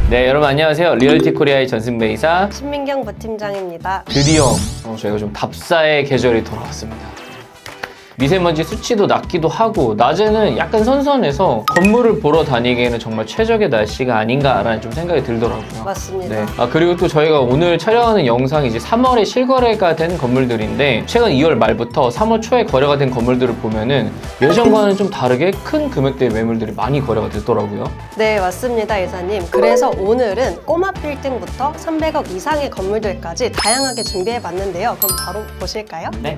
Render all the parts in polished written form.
네, 여러분 안녕하세요. 리얼티 코리아의 전승배이사 신민경 부팀장입니다. 드디어 저희가 좀 답사의 계절이 돌아왔습니다. 미세먼지 수치도 낮기도 하고 낮에는 약간 선선해서 건물을 보러 다니기에는 정말 최적의 날씨가 아닌가라는 좀 생각이 들더라고요. 맞습니다. 네. 그리고 또 저희가 오늘 촬영하는 영상이 이제 3월에 실거래가 된 건물들인데 최근 2월 말부터 3월 초에 거래가 된 건물들을 보면은 예전과는 좀 다르게 큰 금액대의 매물들이 많이 거래가 됐더라고요. 네, 맞습니다, 이사님. 그래서 오늘은 꼬마 빌딩부터 300억 이상의 건물들까지 다양하게 준비해봤는데요. 그럼 바로 보실까요? 네.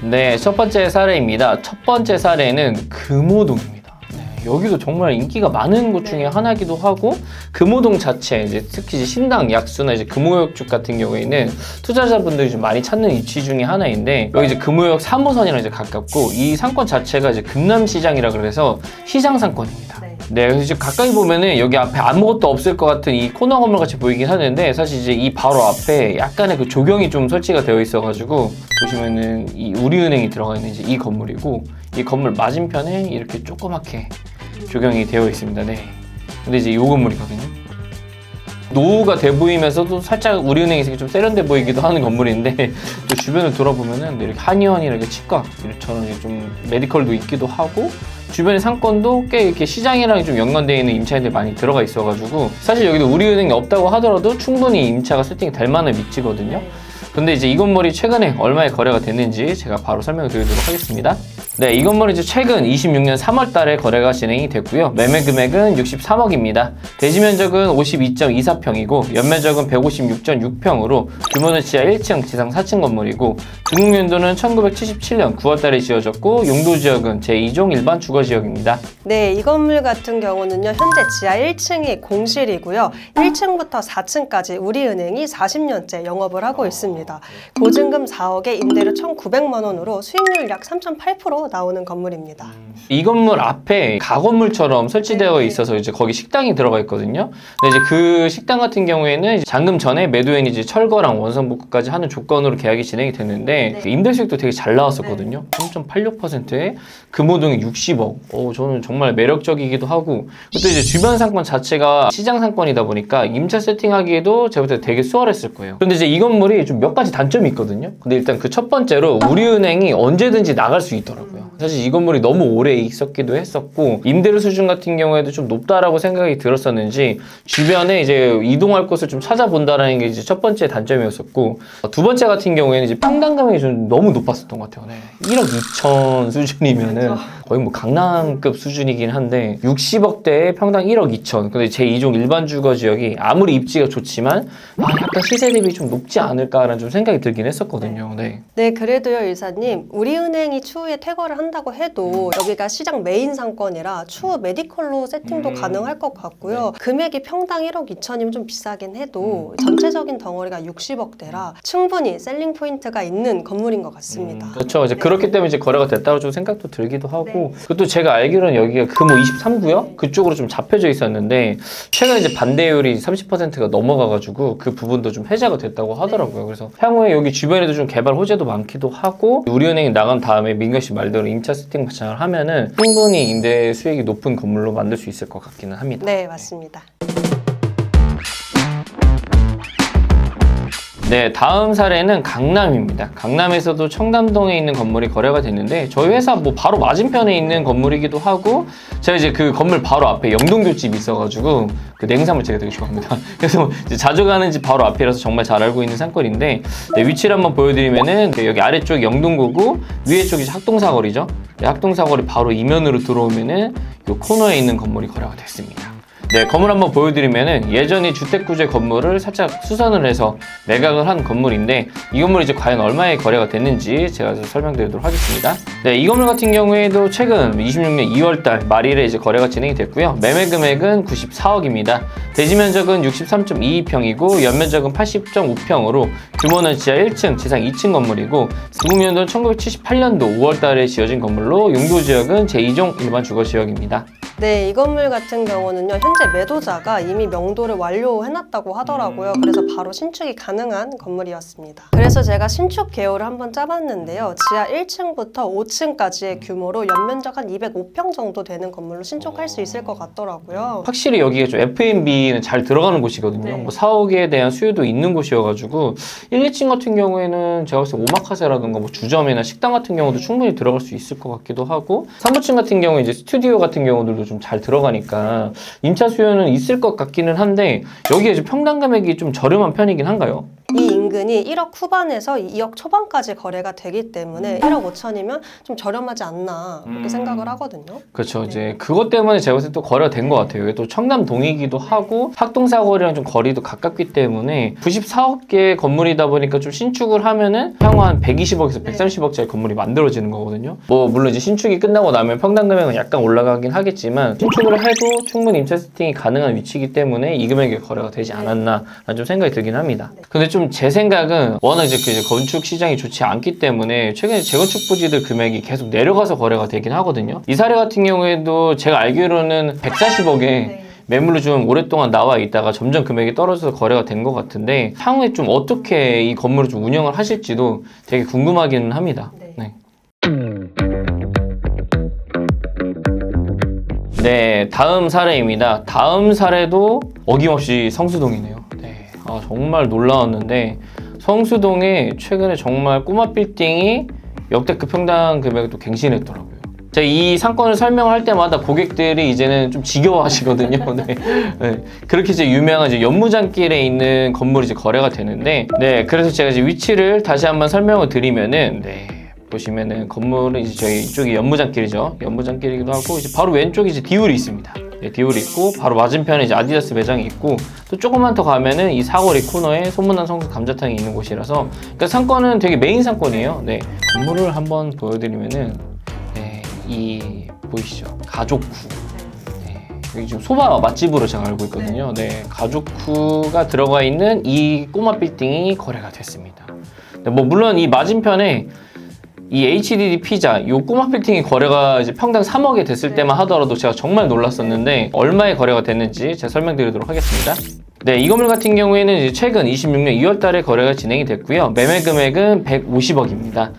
네, 첫 번째 사례입니다. 첫 번째 사례는 금호동입니다. 네, 여기도 정말 인기가 많은 곳 중에 하나이기도 하고 금호동 자체 이제 특히 이제 신당 약수나 이제 금호역 쪽 같은 경우에는 투자자분들이 좀 많이 찾는 위치 중에 하나인데 여기 이제 금호역 3호선이랑 이제 가깝고 이 상권 자체가 이제 금남시장이라 그래서 시장 상권입니다. 네, 그래서 지금 가까이 보면은 여기 앞에 아무것도 없을 것 같은 이 코너 건물 같이 보이긴 하는데 사실 이제 이 바로 앞에 약간의 그 조경이 좀 설치가 되어 있어가지고 보시면은 이 우리은행이 들어가 있는 이제 이 건물이고 이 건물 맞은편에 이렇게 조그맣게 조경이 되어 있습니다. 네. 근데 이제 이 건물이거든요. 노후가 돼 보이면서도 살짝 우리은행이 좀 세련돼 보이기도 하는 건물인데 또 주변을 돌아보면은 이렇게 한의원이나 이렇게 치과 이처럼 좀 메디컬도 있기도 하고 주변의 상권도 꽤 이렇게 시장이랑 좀 연관되어 있는 임차인들이 많이 들어가 있어가지고 사실 여기도 우리은행이 없다고 하더라도 충분히 임차가 세팅이 될 만한 위치거든요. 근데 이제 이 건물이 최근에 얼마에 거래가 됐는지 제가 바로 설명을 드리도록 하겠습니다. 네, 이 건물은 이제 최근 26년 3월 달에 거래가 진행이 됐고요. 매매 금액은 63억입니다. 대지 면적은 52.24평이고 연면적은 156.6평으로 규모는 지하 1층, 지상 4층 건물이고 준공연도는 1977년 9월 달에 지어졌고 용도 지역은 제2종 일반 주거 지역입니다. 네, 이 건물 같은 경우는요, 현재 지하 1층이 공실이고요. 1층부터 4층까지 우리은행이 40년째 영업을 하고 있습니다. 보증금 4억에 임대료 1,900만 원으로 수익률 약 3.8% 나오는 건물입니다. 이 건물 앞에 가건물처럼 설치되어 있어서 이제 거기 식당이 들어가 있거든요. 근데 이제 그 식당 같은 경우에는 잠금 전에 매도인이 이제 철거랑 원상복구까지 하는 조건으로 계약이 진행이 됐는데 임대 수익도 되게 잘 나왔었거든요. 3.86%에 금호동이 60억. 저는 정말 매력적이기도 하고 또 이제 주변 상권 자체가 시장 상권이다 보니까 임차 세팅하기에도 제가 볼 때 되게 수월했을 거예요. 그런데 이제 이 건물이 좀 몇 가지 단점이 있거든요. 근데 일단 그 첫 번째로 우리은행이 언제든지 나갈 수 있더라고요. 사실 이 건물이 너무 오래 있었기도 했었고 임대료 수준 같은 경우에도 좀 높다라고 생각이 들었었는지 주변에 이제 이동할 곳을 좀 찾아본다라는 게 이제 첫 번째 단점이었었고 두 번째 같은 경우에는 이제 평당 금액이 좀 너무 높았었던 것 같아요. 네. 1억 2천 수준이면은 거의 뭐 강남급 수준이긴 한데 60억대에 평당 1억 2천. 근데 제2종 일반 주거 지역이 아무리 입지가 좋지만 약간 시세 대비 좀 높지 않을까라는 좀 생각이 들긴 했었거든요. 네. 네, 그래도요, 이사님. 우리은행이 추후에 퇴거를 한다고 해도 여기가 시장 메인 상권이라 추후 메디컬로 세팅도 가능할 것 같고요. 금액이 평당 1억 2천이면 좀 비싸긴 해도 전체적인 덩어리가 60억대라 충분히 셀링 포인트가 있는 건물인 것 같습니다. 그렇죠. 이제 그렇기 때문에 이제 거래가 됐다고 좀 생각도 들기도 하고 그것도 제가 알기로는 여기가 금호 23구역 그쪽으로 좀 잡혀져 있었는데 최근에 이제 반대율이 30%가 넘어가가지고 그 부분도 좀 해제가 됐다고 하더라고요. 그래서 향후에 여기 주변에도 좀 개발 호재도 많기도 하고 우리은행이 나간 다음에 민경 씨 말대로 임차 세팅 마찬가지로 하면은 충분히 임대 수익이 높은 건물로 만들 수 있을 것 같기는 합니다. 네, 맞습니다. 네, 다음 사례는 강남입니다. 강남에서도 청담동에 있는 건물이 거래가 됐는데 저희 회사 뭐 바로 맞은편에 있는 건물이기도 하고 제가 이제 그 건물 바로 앞에 영동교집이 있어가지고 그 냉삼을 제가 되게 좋아합니다. 그래서 이제 자주 가는 집 바로 앞이라서 정말 잘 알고 있는 상권인데 네, 위치를 한번 보여드리면은 여기 아래쪽 영동고고 위에 쪽이 학동사거리죠. 네, 학동사거리 바로 이면으로 들어오면은 이 코너에 있는 건물이 거래가 됐습니다. 네, 건물 한번 보여드리면은 예전에 주택구조의 건물을 살짝 수선을 해서 매각을 한 건물인데 이 건물이 이제 과연 얼마에 거래가 됐는지 제가 설명드리도록 하겠습니다. 네, 이 건물 같은 경우에도 최근 26년 2월달 말일에 이제 거래가 진행이 됐고요. 매매 금액은 94억입니다. 대지 면적은 63.22평이고 연면적은 80.5평으로 규모는 지하 1층, 지상 2층 건물이고 준공연도는 1978년도 5월달에 지어진 건물로 용도 지역은 제2종 일반 주거 지역입니다. 네, 이 건물 같은 경우는요, 현재 매도자가 이미 명도를 완료해놨다고 하더라고요. 그래서 바로 신축이 가능한 건물이었습니다. 그래서 제가 신축 개요를 한번 짜봤는데요. 지하 1층부터 5층까지의 규모로 연면적 한 205평 정도 되는 건물로 신축할 수 있을 것 같더라고요. 확실히 여기가 좀 F&B는 잘 들어가는 곳이거든요. 네. 뭐 사옥에 대한 수요도 있는 곳이어가지고 1, 2층 같은 경우에는 제가 봤을 때 오마카세라든가 뭐 주점이나 식당 같은 경우도 충분히 들어갈 수 있을 것 같기도 하고 3, 4층 같은 경우에 이제 스튜디오 같은 경우들도 좀 잘 들어가니까 임차 수요는 있을 것 같기는 한데 여기에 이제 평당 금액이 좀 저렴한 편이긴 한가요? 이 인근이 1억 후반에서 2억 초반까지 거래가 되기 때문에 1억 5천이면 좀 저렴하지 않나 그렇게 생각을 하거든요. 그렇죠. 이제 그것 때문에 제가 봤을 때 또 거래가 된 것 같아요. 이게 또 청담동이기도 하고 학동사거리랑 좀 거리도 가깝기 때문에 94억개 건물이다 보니까 좀 신축을 하면은 향후 한 120억에서 130억짜리 건물이 만들어지는 거거든요. 뭐 물론 이제 신축이 끝나고 나면 평당 금액은 약간 올라가긴 하겠지만 신축을 해도 충분히 임차 세팅이 가능한 위치이기 때문에 이 금액의 거래가 되지 않았나라는 좀 생각이 들긴 합니다. 근데 좀 제 생각은 워낙 이제 그 건축 시장이 좋지 않기 때문에 최근에 재건축 부지들 금액이 계속 내려가서 거래가 되긴 하거든요. 이 사례 같은 경우에도 제가 알기로는 140억에 매물로 좀 오랫동안 나와 있다가 점점 금액이 떨어져서 거래가 된 것 같은데 향후에 좀 어떻게 이 건물을 좀 운영을 하실지도 되게 궁금하기는 합니다. 네. 네, 다음 사례입니다. 다음 사례도 어김없이 성수동이네요. 네, 정말 놀라웠는데 성수동에 최근에 정말 꼬마 빌딩이 역대급 평당 금액을 또 갱신했더라고요. 제가 이 상권을 설명할 때마다 고객들이 이제는 좀 지겨워하시거든요. 네. 네. 그렇게 이제 유명한 이제 연무장길에 있는 건물이 이제 거래가 되는데, 네. 그래서 제가 이제 위치를 다시 한번 설명을 드리면은, 네. 보시면은 건물은 이제 저희 이쪽이 연무장길이죠. 연무장길이기도 하고 이제 바로 왼쪽에 이제 디울이 있습니다. 네, 디울이 있고 바로 맞은편에 이제 아디다스 매장이 있고 또 조금만 더 가면은 이 사거리 코너에 소문난 성수 감자탕이 있는 곳이라서 그러니까 상권은 되게 메인 상권이에요. 네, 건물을 한번 보여드리면은 네, 이 보이시죠? 가족구. 네, 여기 지금 소바 맛집으로 제가 알고 있거든요. 네, 가족구가 들어가 있는 이 꼬마 빌딩이 거래가 됐습니다. 네, 뭐 물론 이 맞은편에 이 HDD 피자, 이 꼬마 빌딩이 거래가 이제 평당 3억에 됐을 때만 하더라도 제가 정말 놀랐었는데 얼마에 거래가 됐는지 제가 설명드리도록 하겠습니다. 네, 이 건물 같은 경우에는 이제 최근 26년 2월 달에 거래가 진행이 됐고요. 매매 금액은 150억입니다.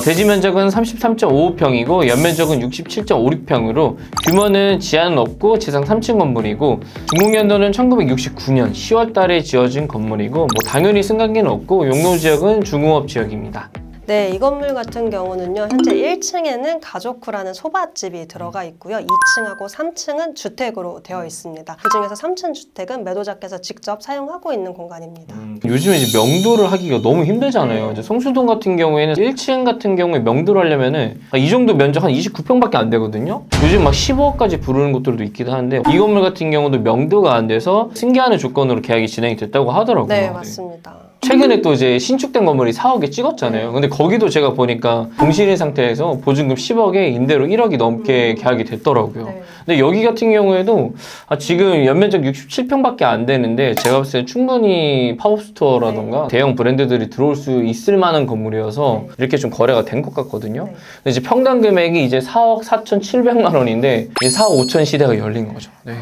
대지 면적은 33.55평이고 연면적은 67.56평으로 규모는 지하는 없고 지상 3층 건물이고 준공연도는 1969년 10월 달에 지어진 건물이고 뭐 당연히 승강기는 없고 용도 지역은 중공업 지역입니다. 네, 이 건물 같은 경우는요, 현재 1층에는 가족쿠라는 소바집이 들어가 있고요. 2층하고 3층은 주택으로 되어 있습니다. 그 중에서 3층 주택은 매도자께서 직접 사용하고 있는 공간입니다. 요즘에 이제 명도를 하기가 너무 힘들잖아요. 이제 성수동 같은 경우에는 1층 같은 경우에 명도를 하려면은 이 정도 면적 한 29평밖에 안 되거든요. 요즘 막 15억까지 부르는 곳들도 있기도 하는데 이 건물 같은 경우도 명도가 안 돼서 승계하는 조건으로 계약이 진행이 됐다고 하더라고요. 네, 맞습니다. 최근에 또 이제 신축된 건물이 4억에 찍었잖아요. 근데 거기도 제가 보니까 공실인 상태에서 보증금 10억에 임대료 1억이 넘게 계약이 됐더라고요. 네. 근데 여기 같은 경우에도 지금 연면적 67평밖에 안 되는데 제가 봤을 때 충분히 팝업스토어라던가 대형 브랜드들이 들어올 수 있을 만한 건물이어서 이렇게 좀 거래가 된 것 같거든요. 근데 이제 평당 금액이 이제 4억 4,700만 원인데 이제 4억 5천 시대가 열린 거죠. 네.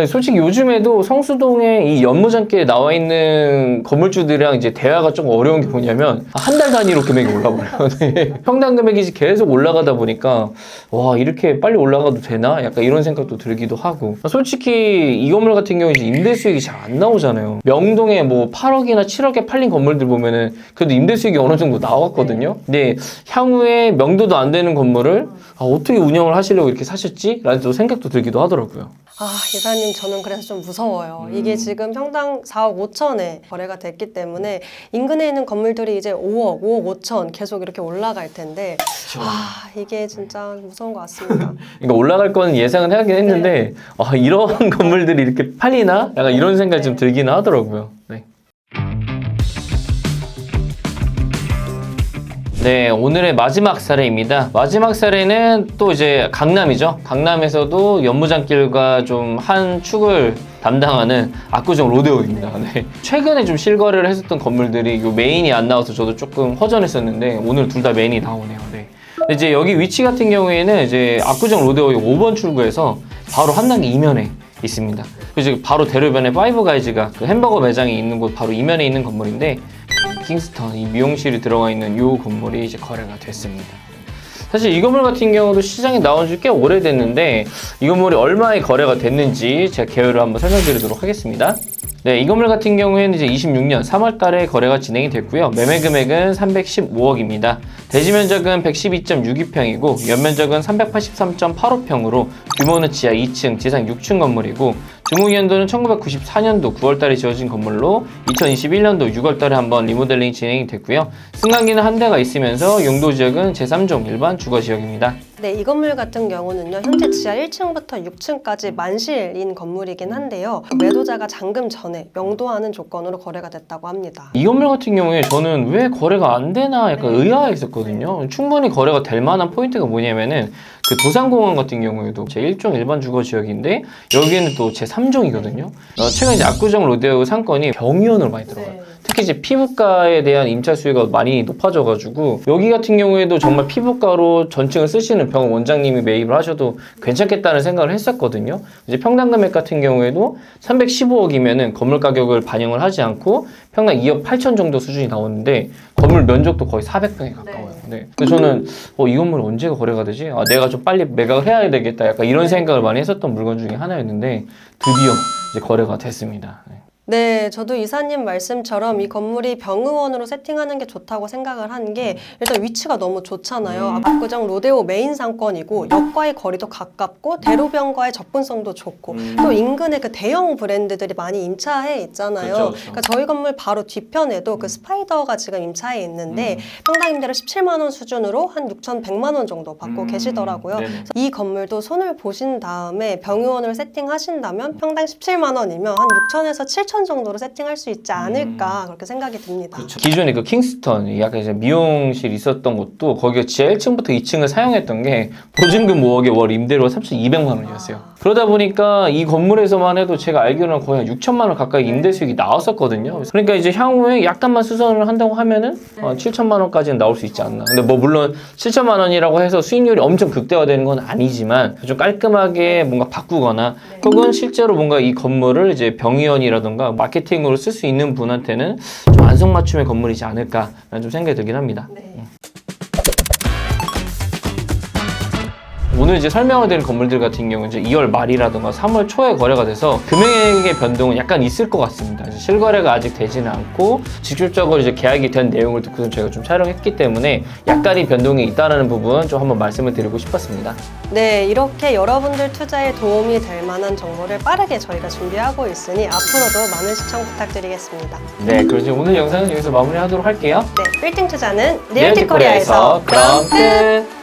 솔직히 요즘에도 성수동에 이 연무장길에 나와 있는 건물주들이랑 이제 대화가 좀 어려운 게 뭐냐면 한 달 단위로 금액이 올라버려요. 네. 평당 금액이 계속 올라가다 보니까 와 이렇게 빨리 올라가도 되나? 약간 이런 생각도 들기도 하고 솔직히 이 건물 같은 경우 이제 임대 수익이 잘 안 나오잖아요. 명동에 뭐 8억이나 7억에 팔린 건물들 보면은 그래도 임대 수익이 어느 정도 나왔거든요. 근데 향후에 명도도 안 되는 건물을 어떻게 운영을 하시려고 이렇게 사셨지? 라는 또 생각도 들기도 하더라고요. 이사님, 저는 그래서 좀 무서워요. 이게 지금 평당 4억 5천에 거래가 됐기 때문에 인근에 있는 건물들이 이제 5억, 5억 5천 계속 이렇게 올라갈 텐데 이게 진짜 무서운 것 같습니다. 그러니까 올라갈 거는 예상은 하긴 했는데 이런 건물들이 이렇게 팔리나? 약간 이런 생각이 좀 들기는 하더라고요. 네. 네, 오늘의 마지막 사례입니다. 마지막 사례는 또 이제 강남이죠. 강남에서도 연무장길과 좀 한 축을 담당하는 압구정 로데오입니다. 네. 최근에 좀 실거래를 했었던 건물들이 요 메인이 안 나와서 저도 조금 허전했었는데 오늘 둘 다 메인이 나오네요. 네. 근데 이제 여기 위치 같은 경우에는 이제 압구정 로데오 5번 출구에서 바로 한남기 이면에 있습니다. 그리고 바로 대로변에 파이브가이즈가 그 햄버거 매장이 있는 곳 바로 이면에 있는 건물인데 킹스턴 이 미용실이 들어가 있는 이 건물이 이제 거래가 됐습니다. 사실 이 건물 같은 경우도 시장에 나온 지 꽤 오래됐는데 이 건물이 얼마에 거래가 됐는지 제가 개요를 한번 설명드리도록 하겠습니다. 네, 이 건물 같은 경우에는 이제 26년 3월 달에 거래가 진행이 됐고요. 매매 금액은 315억입니다. 대지 면적은 112.62평이고 연면적은 383.85평으로 규모는 지하 2층, 지상 6층 건물이고 중공연도는 1994년도 9월 달에 지어진 건물로 2021년도 6월 달에 한번 리모델링 진행이 됐고요. 승강기는 한 대가 있으면서 용도 지역은 제3종 일반 주거 지역입니다. 네, 이 건물 같은 경우는요, 현재 지하 1층부터 6층까지 만실인 건물이긴 한데요. 매도자가 잔금 전에 명도하는 조건으로 거래가 됐다고 합니다. 이 건물 같은 경우에 저는 왜 거래가 안 되나 약간 의아했었거든요. 충분히 거래가 될 만한 포인트가 뭐냐면은 그 도산공원 같은 경우에도 제1종 일반 주거 지역인데 여기는 또 제3종이거든요. 최근 이제 압구정 로데오 상권이 병의원으로 많이 들어가요. 네. 특히 이제 피부과에 대한 임차 수요가 많이 높아져가지고 여기 같은 경우에도 정말 피부과로 전층을 쓰시는 병원 원장님이 매입을 하셔도 괜찮겠다는 생각을 했었거든요. 이제 평당 금액 같은 경우에도 315억이면은 건물 가격을 반영을 하지 않고 평당 2억 8천 정도 수준이 나오는데 건물 면적도 거의 400평에 가까워요. 네. 그래서 저는 이 건물이 언제가 거래가 되지? 내가 좀 빨리 매각을 해야 되겠다. 약간 이런 생각을 많이 했었던 물건 중에 하나였는데 드디어 이제 거래가 됐습니다. 네. 네, 저도 이사님 말씀처럼 이 건물이 병의원으로 세팅하는 게 좋다고 생각을 한 게 일단 위치가 너무 좋잖아요. 압구정 로데오 메인 상권이고 역과의 거리도 가깝고 대로변과의 접근성도 좋고 또 인근에 그 대형 브랜드들이 많이 임차해 있잖아요. 그쵸, 그쵸. 그러니까 저희 건물 바로 뒤편에도 그 스파이더가 지금 임차해 있는데 평당 임대료 17만 원 수준으로 한 6,100만 원 정도 받고 계시더라고요. 네네. 그래서 이 건물도 손을 보신 다음에 병의원으로 세팅하신다면 평당 17만 원이면 한 6천에서 7천 정도로 세팅할 수 있지 않을까 그렇게 생각이 듭니다. 기존에 그 킹스턴 약간 이제 미용실 있었던 곳도 거기가 지하 1층부터 2층을 사용했던 게 보증금 5억에 월 임대료가 3,200만 원이었어요. 그러다 보니까 이 건물에서만 해도 제가 알기로는 거의 한 6천만 원 가까이 임대 수익이 나왔었거든요. 그러니까 이제 향후에 약간만 수선을 한다고 하면은 7천만 원까지는 나올 수 있지 않나. 근데 뭐 물론 7천만 원이라고 해서 수익률이 엄청 극대화되는 건 아니지만 좀 깔끔하게 뭔가 바꾸거나 혹은 실제로 뭔가 이 건물을 이제 병의원이라던가 마케팅으로 쓸 수 있는 분한테는 좀 안성맞춤의 건물이지 않을까라는 좀 생각이 들긴 합니다. 오늘 이제 설명을 드린 건물들 같은 경우는 이제 2월 말이라든가 3월 초에 거래가 돼서 금액의 변동은 약간 있을 것 같습니다. 실거래가 아직 되지는 않고 직접적으로 이제 계약이 된 내용을 듣고서 저희가 좀 촬영했기 때문에 약간의 변동이 있다는 부분 좀 한번 말씀을 드리고 싶었습니다. 네, 이렇게 여러분들 투자에 도움이 될 만한 정보를 빠르게 저희가 준비하고 있으니 앞으로도 많은 시청 부탁드리겠습니다. 네, 그래서 오늘 영상은 여기서 마무리하도록 할게요. 네, 빌딩 투자는 리얼티 코리아에서 그럼 끝!